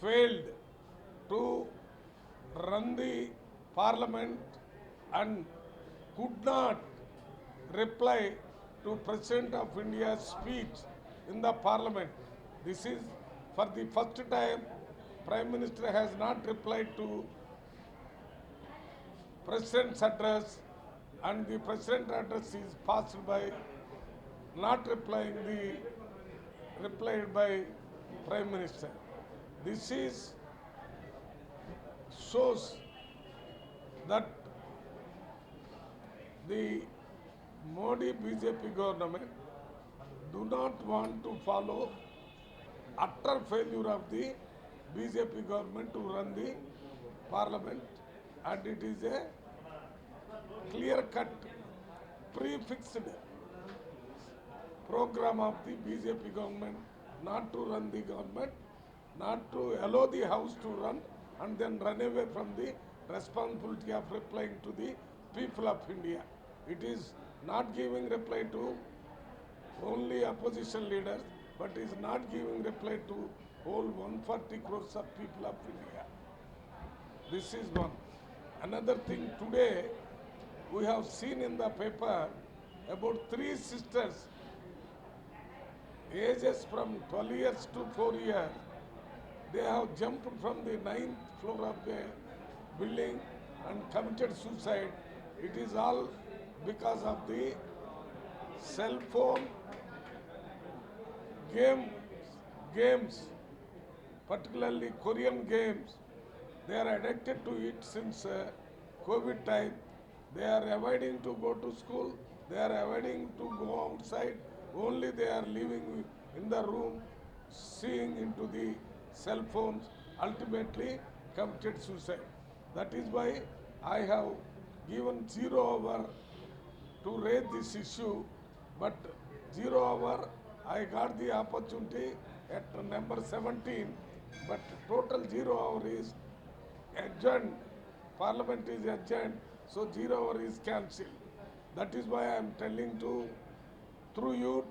failed to run the parliament and could not reply to President of India's speech in the parliament. This is for the first time Prime Minister has not replied to President's address, and the President's address is passed by not replied by Prime Minister. This is shows that the Modi BJP government do not want to follow utter failure of the BJP government to run the parliament, and it is a clear-cut, prefixed program of the BJP government not to run the government, not to allow the house to run and then run away from the responsibility of replying to the people of India. It is not giving reply to only opposition leaders, but is not giving reply to whole 140 crores of people of India. This is one. Another thing, today we have seen in the paper about 3 sisters, ages from 12 years to 4 years. They have jumped from the 9th floor of the building and committed suicide. It is all because of the cell phone games, particularly Korean games. They are addicted to it since COVID time. They are avoiding to go to school. They are avoiding to go outside. Only they are living in the room, seeing into the cell phones, ultimately committed suicide. That is why I have given 0 hour to raise this issue, but 0 hour I got the opportunity at number 17, but total 0 hour is adjourned. Parliament is adjourned, so 0 hour is cancelled. That is why I am telling through you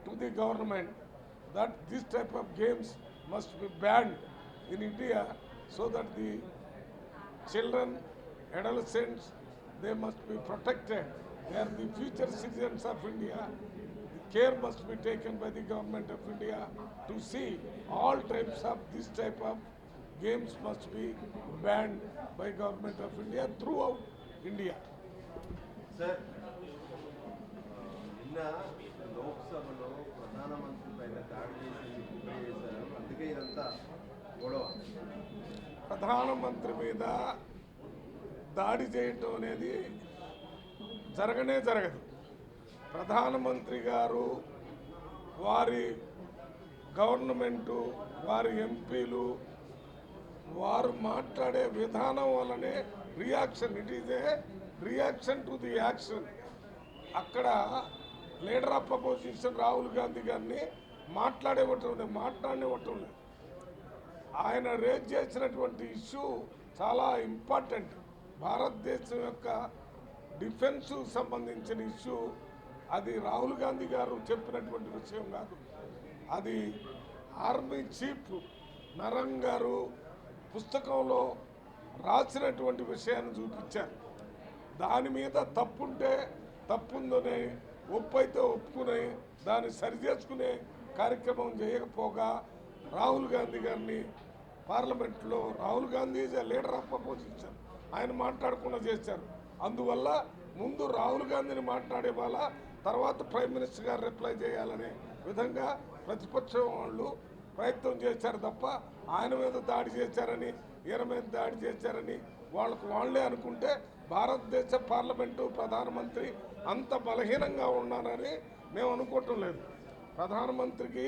to the government that this type of games must be banned in India, so that the children, adolescents, they must be protected. They are the future citizens of India. Care must be taken by the government of India to see all types of this type of games must be banned by government of India throughout India. Sir, నిన్న లోక్సభలో ప్రధానమంత్రి పైన దాడి చేసి కుట్ర చేశారు, అందుకే ఇదంతా గొడవ. ప్రధానమంత్రి మీద దాడి చేయటం అనేది జరగదు. ప్రధానమంత్రి గారు, వారి గవర్నమెంటు, వారి ఎంపీలు, వారు మాట్లాడే విధానం వల్లనే reaction. It is a reaction to the action. అక్కడ leader of opposition Rahul Gandhi గారిని మాట్లాడనివ్వటం లేదు. ఆయన రేజ్ చేసినటువంటి ఇష్యూ చాలా ఇంపార్టెంట్. భారతదేశం యొక్క డిఫెన్స్ సంబంధించిన ఇష్యూ. అది రాహుల్ గాంధీ గారు చెప్పినటువంటి విషయం కాదు. అది ఆర్మీ చీఫ్ నరంగ్ గారు పుస్తకంలో రాసినటువంటి విషయాన్ని చూపించారు. దాని మీద తప్పుంటే తప్పుందని, ఒప్పు అయితే ఒప్పుకుని దాన్ని సరిచేసుకునే కార్యక్రమం చేయకపోగా రాహుల్ గాంధీ గారిని పార్లమెంట్లో, Rahul Gandhi is a leader of opposition, ఆయన మాట్లాడకుండా చేశారు. అందువల్ల ముందు రాహుల్ గాంధీని మాట్లాడే వాళ్ళ తర్వాత ప్రైమ్ మినిస్టర్ గారు రిప్లై చేయాలనే విధంగా ప్రతిపక్షం వాళ్ళు ప్రయత్నం చేశారు తప్ప ఆయన మీద దాడి చేశారని, ఈయన మీద దాడి చేశారని వాళ్ళే అనుకుంటే భారతదేశ పార్లమెంటు, ప్రధానమంత్రి అంత బలహీనంగా ఉన్నారని మేము అనుకోవటం లేదు. ప్రధానమంత్రికి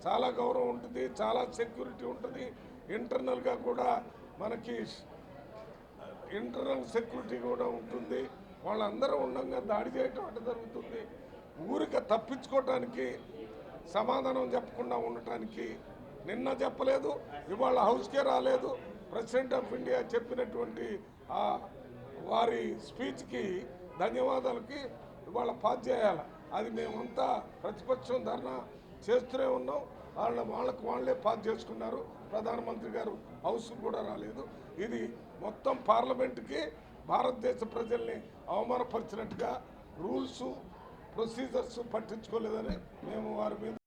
చాలా గౌరవం ఉంటుంది, చాలా సెక్యూరిటీ ఉంటుంది. ఇంటర్నల్గా కూడా మనకి ఇంటర్నల్ సెక్యూరిటీ కూడా ఉంటుంది. వాళ్ళందరూ ఉండగా దాడి చేయటం అంటే జరుగుతుంది. ఊరిక తప్పించుకోవటానికి, సమాధానం చెప్పకుండా ఉండటానికి నిన్న చెప్పలేదు, ఇవాళ హౌస్కే రాలేదు. ప్రెసిడెంట్ ఆఫ్ ఇండియా చెప్పినటువంటి వారి స్పీచ్కి ధన్యవాదాలకి ఇవాళ పాస్ చేయాలి. అది మేమంతా ప్రతిపక్షం ధర్నా చేస్తూనే ఉన్నాం. వాళ్ళకు వాళ్ళే పాస్ చేసుకున్నారు. ప్రధానమంత్రి గారు హౌస్ కూడా రాలేదు. ఇది మొత్తం పార్లమెంట్కి భారతదేశ ప్రజల్ని అవమానపరిచినట్టుగా రూల్స్ ప్రొసీజర్స్ పట్టించుకోలేదని మేము వారి మీద